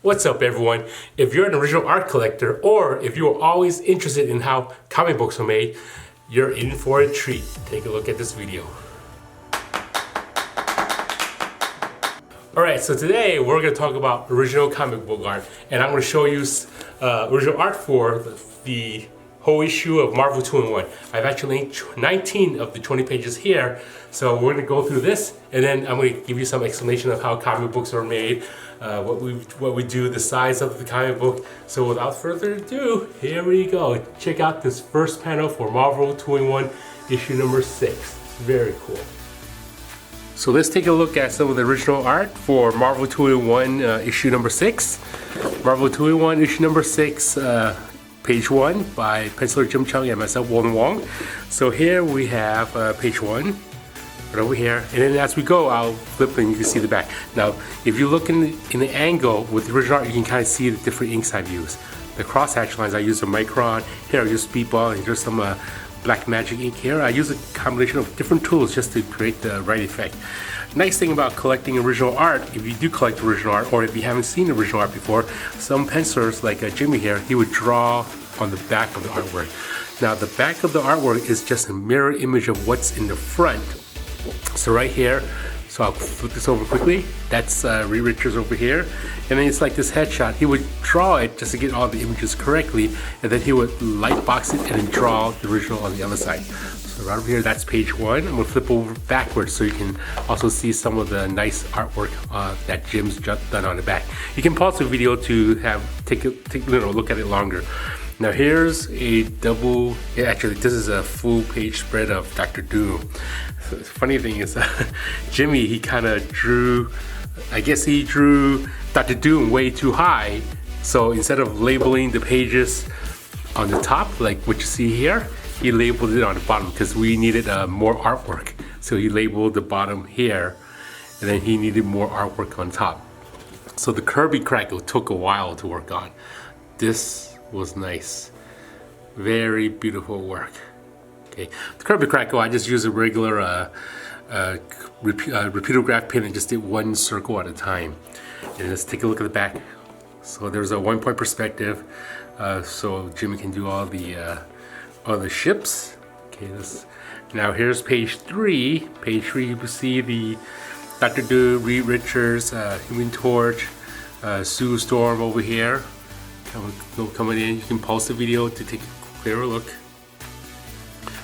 What's up, everyone? If you're an original art collector, or if you are always interested in how comic books are made, you're in for a treat. Take a look at this video. Alright, so today we're going to talk about original comic book art, and I'm going to show you original art for the whole issue of Marvel 2-in-1. I've actually linked 19 of the 20 pages here, so we're going to go through this, and then I'm going to give you some explanation of how comic books are made, what we do, the size of the comic book. So without further ado, here we go. Check out this first panel for Marvel 2-in-1 issue number 6. Very cool. So let's take a look at some of the original art for Marvel 2-in-1 issue number 6. Marvel 2-in-1 issue number 6, page 1 by penciler Jim Cheung and myself, Walden Wong. So here we have page 1 right over here, and then as we go, I'll flip and you can see the back. Now, if you look in the angle with the original art, you can kind of see the different inks I've used. The crosshatch lines, I use a Micron. Here I use Speedball, and there's some Black Magic ink here. I use a combination of different tools just to create the right effect. Nice thing about collecting original art, if you do collect original art, or if you haven't seen original art before, some pencilers like Jimmy here, he would draw on the back of the artwork. Now the back of the artwork is just a mirror image of what's in the front. So right here, so I'll flip this over quickly, that's Reed Richards over here, and then it's like this headshot. He would draw it just to get all the images correctly, and then he would light box it and then draw the original on the other side. So right over here, that's page 1. I'm going to flip over backwards so you can also see some of the nice artwork that Jim's done on the back. You can pause the video to take a look at it longer. Now here's a double, actually this is a full page spread of Dr. Doom. So the funny thing is Jimmy, he kind of drew, I guess he drew Dr. Doom way too high. So instead of labeling the pages on the top, like what you see here, he labeled it on the bottom because we needed more artwork. So he labeled the bottom here, and then he needed more artwork on top. So the Kirby Crackle took a while to work on. This was nice. Very beautiful work. Okay, the Kirby Crackle, I just used a regular repeatograph pen and just did one circle at a time. And let's take a look at the back. So there's a 1-point perspective, so Jimmy can do all the ships. Okay, now here's page 3. Page 3, you can see the Dr. Doom, Reed Richards, Human Torch, Sue Storm over here. Coming in, you can pause the video to take a clearer look.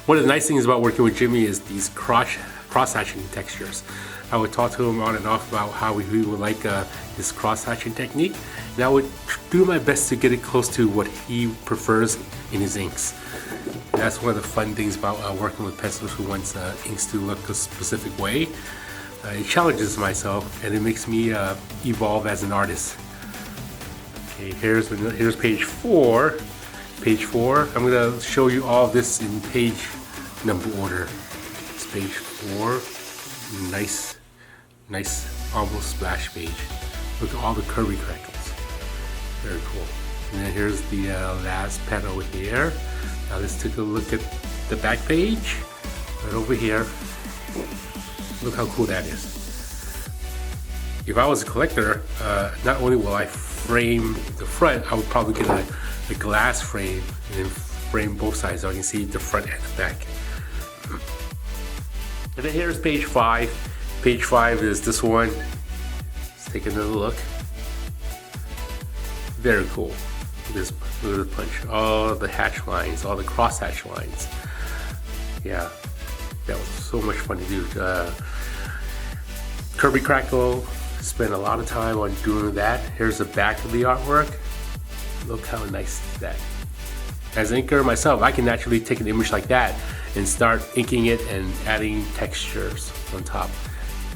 One of the nice things about working with Jimmy is these cross-hatching textures. I would talk to him on and off about how he would like his cross-hatching technique, and I would do my best to get it close to what he prefers in his inks. And that's one of the fun things about working with pencilers who wants inks to look a specific way. It challenges myself, and it makes me evolve as an artist. Okay, here's page 4. Page 4. I'm going to show you all of this in page number order. It's page 4. Nice, almost splash page. Look at all the Kirby Crackles. Very cool. And then here's the last panel here. Now let's take a look at the back page. Right over here. Look how cool that is. If I was a collector, not only will I frame the front, I would probably get a glass frame and then frame both sides so I can see the front and the back. And then here's page 5. Page 5 is this one. Let's take another look. Very cool. Look at the punch. All the hatch lines, all the cross hatch lines. Yeah, that was so much fun to do. Kirby Crackle. Spent a lot of time on doing that. Here's the back of the artwork. Look how nice that. As an inker myself, I can actually take an image like that and start inking it and adding textures on top.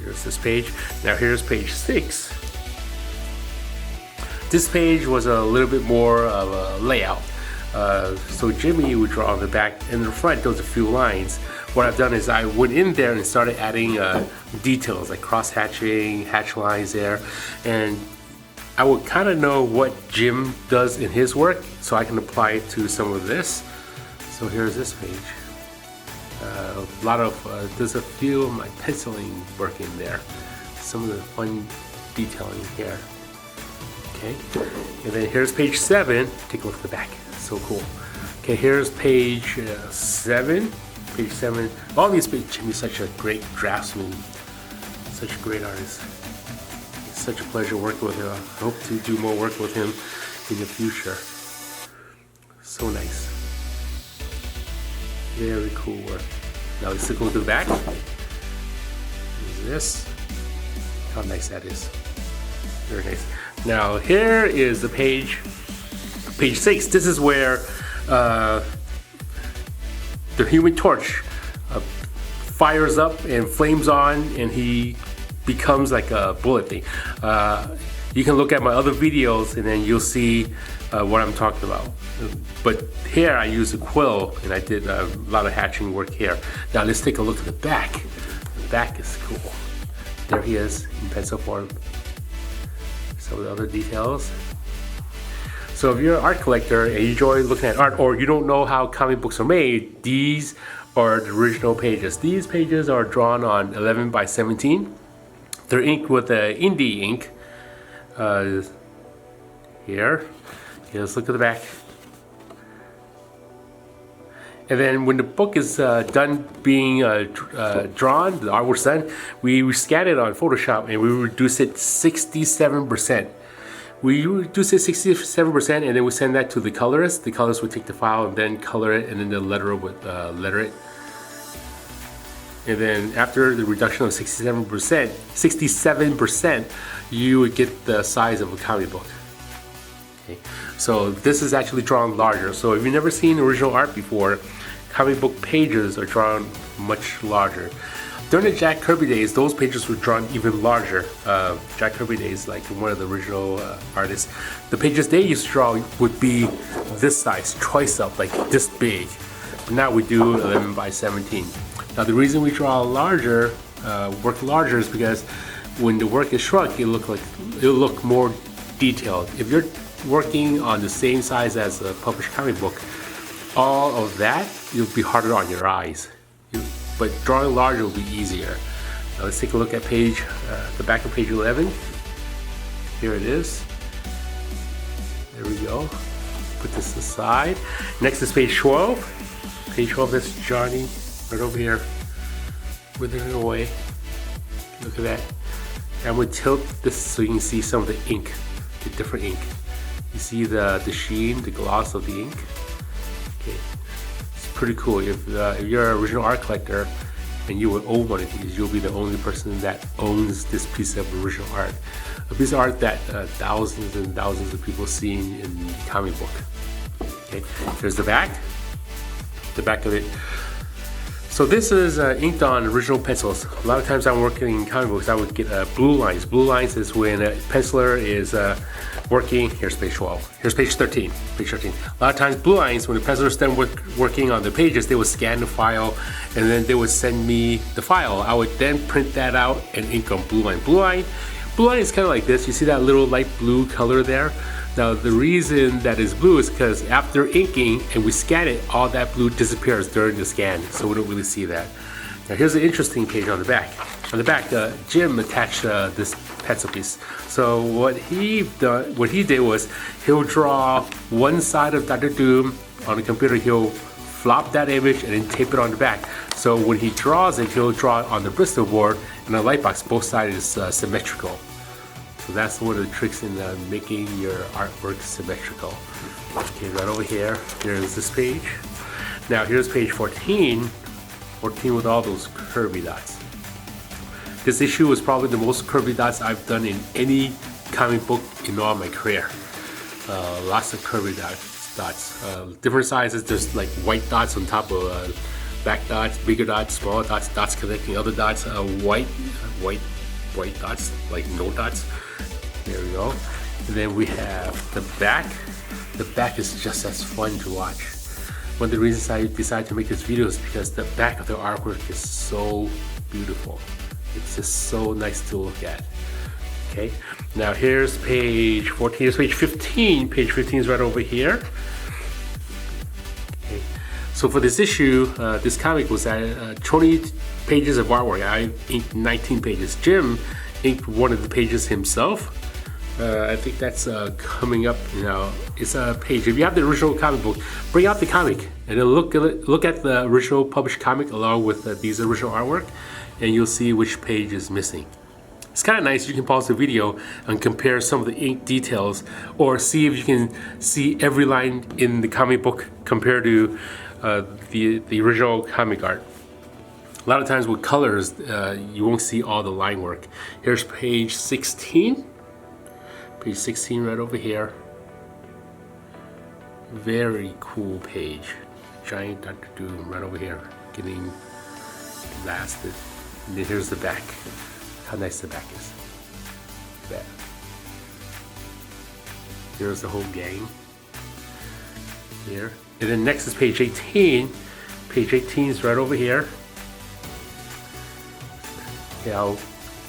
Here's this page. Now here's page 6. This page was a little bit more of a layout. So Jimmy would draw on the back and the front, there was a few lines. What I've done is I went in there and started adding details like cross-hatching, hatch lines there, and I would kind of know what Jim does in his work, so I can apply it to some of this. So here's this page. A lot of, there's a few of my penciling work in there. Some of the fun detailing here. Okay, and then here's page 7. Take a look at the back. So cool. Okay, here's page 7. Page 7. All these pages. Jim is such a great draftsman. Such a great artist. It's such a pleasure working with him. I hope to do more work with him in the future. So nice. Very cool work. Now let's take a look at the back. Here's this. How nice that is. Very nice. Now here is the page 6. This is where the Human Torch fires up and flames on, and he becomes like a bullet thing. You can look at my other videos and then you'll see what I'm talking about. But here I use a quill and I did a lot of hatching work here. Now let's take a look at the back. The back is cool. There he is in pencil form. Some of the other details. So if you're an art collector and you enjoy looking at art, or you don't know how comic books are made, these are the original pages. These pages are drawn on 11 by 17. They're inked with indie ink. Here. Let's look at the back. And then when the book is done being drawn, the artwork's done, we scan it on Photoshop and we reduce it 67%. We reduce it 67% and then we send that to the colorist. The colorist would take the file and then color it, and then the letterer would letter it. And then after the reduction of 67%, you would get the size of a comic book. Okay. So this is actually drawn larger. So if you've never seen original art before, comic book pages are drawn much larger. During the Jack Kirby days, those pages were drawn even larger. Jack Kirby days, like one of the original artists, the pages they used to draw would be this size, twice up, like this big. But now we do 11 by 17. Now the reason we draw larger, work larger, is because when the work is shrunk, it'll look more detailed. If you're working on the same size as a published comic book, all of that, it'll be harder on your eyes. But drawing larger will be easier. Now let's take a look at the back of page 11. Here it is. There we go. Put this aside. Next is page 12. Page 12 is Johnny right over here, withering away. Look at that. I'm going to tilt this so you can see some of the ink, the different ink. You see the sheen, the gloss of the ink. Okay, it's pretty cool. If you're an original art collector and you would own one of these, you'll be the only person that owns this piece of original art. A piece of art that thousands and thousands of people seen in the comic book. Okay, here's the back. The back of it. So this is inked on original pencils. A lot of times I'm working in comic books, I would get blue lines. Blue lines is when a penciler is working. Here's page 12. Here's page 13. Page 13. A lot of times blue lines, when the penciler is done working on the pages, they would scan the file and then they would send me the file. I would then print that out and ink on blue line. Blue line is kind of like this. You see that little light blue color there? Now the reason that is blue is because after inking and we scan it, all that blue disappears during the scan, so we don't really see that. Now here's an interesting page on the back. On the back, Jim attached this pencil piece. So what he did was he'll draw one side of Dr. Doom on the computer. He'll flop that image and then tape it on the back. So when he draws it, he'll draw it on the Bristol board and the light box. Both sides is symmetrical. So that's one of the tricks in making your artwork symmetrical. Okay, right over here, here's this page. Now here's page 14, 14 with all those curvy dots. This issue was probably the most curvy dots I've done in any comic book in all my career. Lots of curvy dots. Different sizes, there's like white dots on top of back dots, bigger dots, smaller dots, dots connecting other dots, white dots, like no dots. There we go. And then we have the back. The back is just as fun to watch. One of the reasons I decided to make this video is because the back of the artwork is so beautiful. It's just so nice to look at. Okay, now here's page 14, here's page 15. Page 15 is right over here. Okay, so for this issue, this comic was 20 pages of artwork. I inked 19 pages. Jim inked one of the pages himself. I think that's coming up now. It's a page. If you have the original comic book, bring out the comic and then look at the original published comic along with these original artwork, and you'll see which page is missing. It's kind of nice. You can pause the video and compare some of the ink details, or see if you can see every line in the comic book compared to the original comic art. A lot of times with colors, you won't see all the line work. Here's page 16. Page 16 right over here. Very cool page. Giant Dr. Doom right over here, getting blasted. And then here's the back. How nice the back is. That. Here's the whole gang. Here. And then next is page 18. Page 18 is right over here. Okay, I'll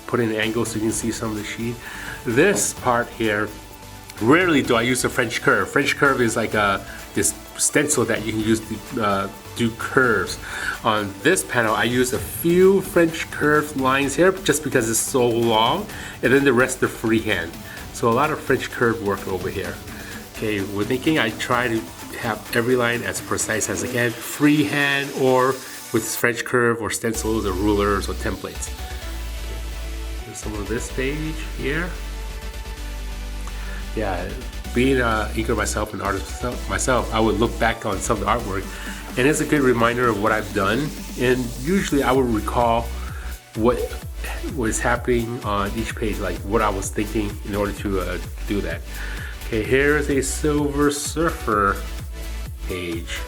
put in an angle so you can see some of the sheet. This part here, rarely do I use a French curve. French curve is like this stencil that you can use to do curves. On this panel, I use a few French curve lines here just because it's so long, and then the rest are freehand. So a lot of French curve work over here. Okay, with inking, I try to have every line as precise as I can, freehand or with French curve or stencils or rulers or templates. Okay. Here's some of this page here. Yeah, being an inker myself and artist myself, I would look back on some of the artwork, and it's a good reminder of what I've done. And usually I would recall what was happening on each page, like what I was thinking in order to do that. Okay, here's a Silver Surfer page.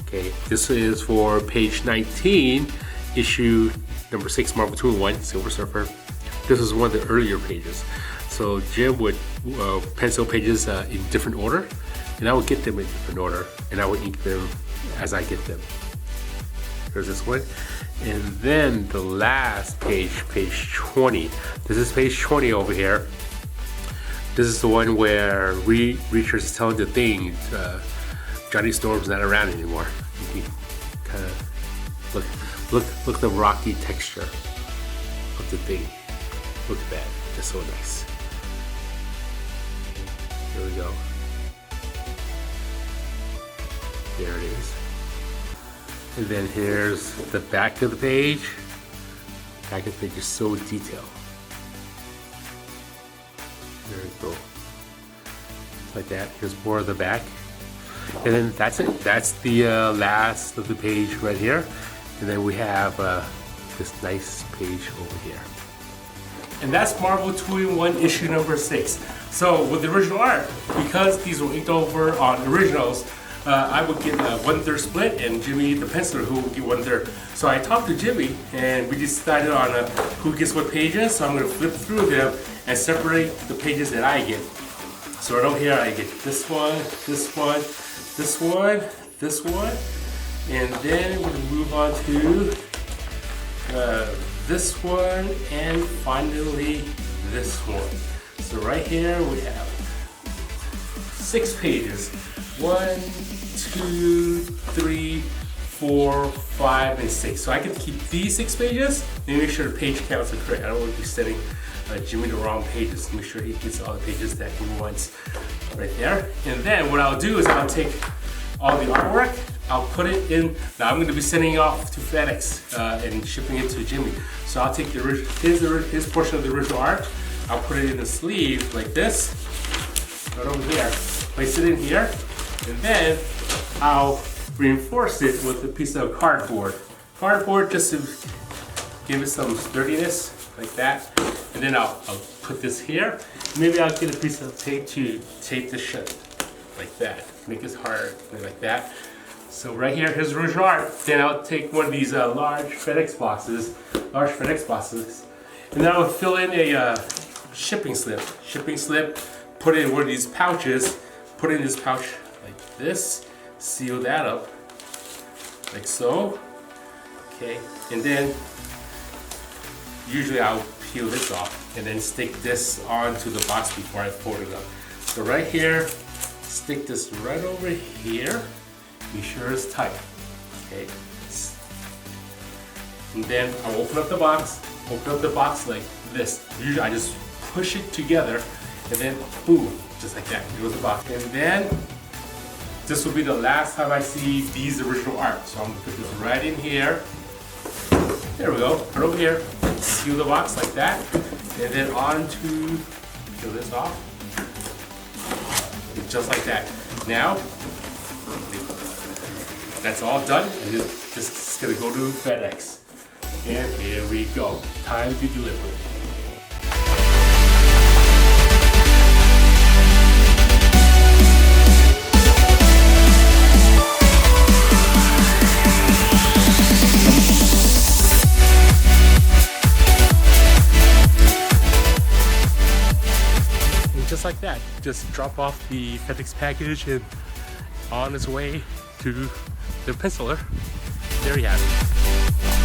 Okay, this is for page 19, issue number 6, Marvel 2-in-1, Silver Surfer. This is one of the earlier pages. So Jim would pencil pages in different order, and I would get them in different order, and I would ink them as I get them. Here's this one. And then the last page, page 20. This is page 20 over here. This is the one where Reacher is telling the Thing, Johnny Storm's not around anymore. You can kind of look at the rocky texture of the Thing. Look at that, it's so nice. Here we go. There it is. And then here's the back of the page. Back of the page is so detailed. There we go. Like that. Here's more of the back. And then that's it. That's the last of the page right here. And then we have this nice page over here. And that's Marvel 2-in-1 issue number 6. So with the original art, because these were inked over on originals, I would get a 1/3 split, and Jimmy, the penciler, who would get 1/3. So I talked to Jimmy, and we decided on who gets what pages. So I'm going to flip through them and separate the pages that I get. So right over here, I get this one, this one, this one, this one, and then we're going to move on to this one, and finally this one. So right here we have 6 pages. 1, 2, 3, 4, 5, and 6. So I can keep these 6 pages and make sure the page counts are correct. I don't want to be setting Jimmy the wrong pages. Make sure he gets all the pages that he wants right there. And then what I'll do is I'll take all the artwork, I'll put it in. Now I'm going to be sending it off to FedEx and shipping it to Jimmy. So I'll take his portion of the original art, I'll put it in the sleeve like this, right over there. Place it in here, and then I'll reinforce it with a piece of cardboard. Cardboard just to give it some sturdiness, like that. And then I'll put this here. Maybe I'll get a piece of tape to tape this shut, like that. Make this hard, like that. So right here, here's the original art. Then I'll take one of these large FedEx boxes, and then I'll fill in a shipping slip. Put it in one of these pouches. Put it in this pouch like this. Seal that up, like so. Okay, and then usually I'll peel this off and then stick this onto the box before I fold it up. So right here, stick this right over here. Be sure it's tight. Okay. And then I'll open up the box like this. Usually I just push it together and then boom, just like that, here goes the box. And then this will be the last time I see these original art. So I'm gonna put this right in here. There we go, right over here. Seal the box like that. And then on to, peel this off. Just like that. Now, that's all done. And this is gonna go to FedEx. And here we go. Time to deliver. Just like that, just drop off the FedEx package and on its way to the penciler. There you have it.